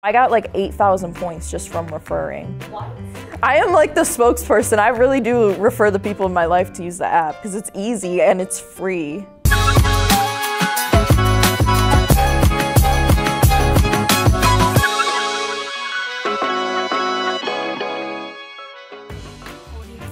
I got like 8,000 points just from referring. What? I am like the spokesperson. I really do refer the people in my life to use the app because it's easy and it's free.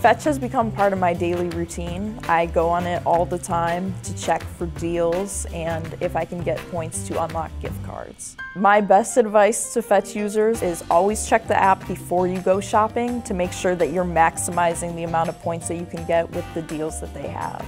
Fetch has become part of my daily routine. I go on it all the time to check for deals and if I can get points to unlock gift cards. My best advice to Fetch users is always check the app before you go shopping to make sure that you're maximizing the amount of points that you can get with the deals that they have.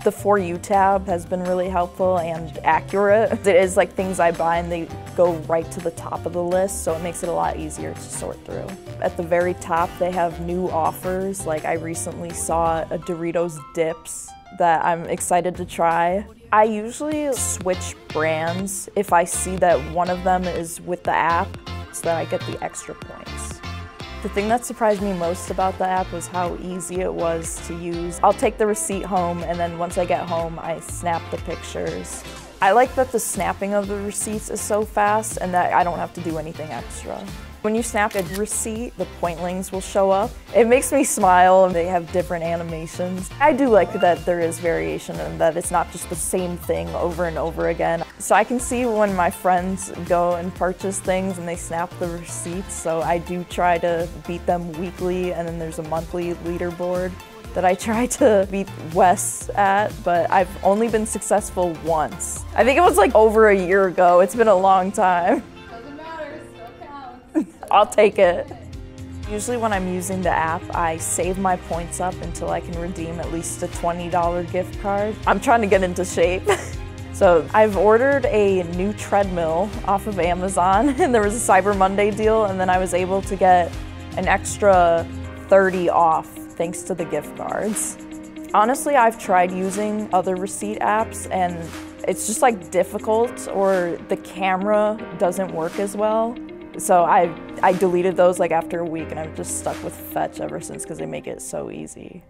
The For You tab has been really helpful and accurate. It is like things I buy and they go right to the top of the list, so it makes it a lot easier to sort through. At the very top, they have new offers. Like I recently saw a Doritos Dips that I'm excited to try. I usually switch brands if I see that one of them is with the app so that I get the extra points. The thing that surprised me most about the app was how easy it was to use. I'll take the receipt home and then once I get home, I snap the pictures. I like that the snapping of the receipts is so fast and that I don't have to do anything extra. When you snap a receipt, the pointlings will show up. It makes me smile and they have different animations. I do like that there is variation and that it's not just the same thing over and over again. So I can see when my friends go and purchase things and they snap the receipts, so I do try to beat them weekly, and then there's a monthly leaderboard that I try to beat Wes at, but I've only been successful once. I think it was like over a year ago. It's been a long time. Doesn't matter, still counts. I'll take it. Usually when I'm using the app, I save my points up until I can redeem at least a $20 gift card. I'm trying to get into shape. So I've ordered a new treadmill off of Amazon and there was a Cyber Monday deal and then I was able to get an extra 30 off thanks to the gift cards. Honestly, I've tried using other receipt apps and it's just like difficult or the camera doesn't work as well. So I deleted those like after a week and I've just stuck with Fetch ever since because they make it so easy.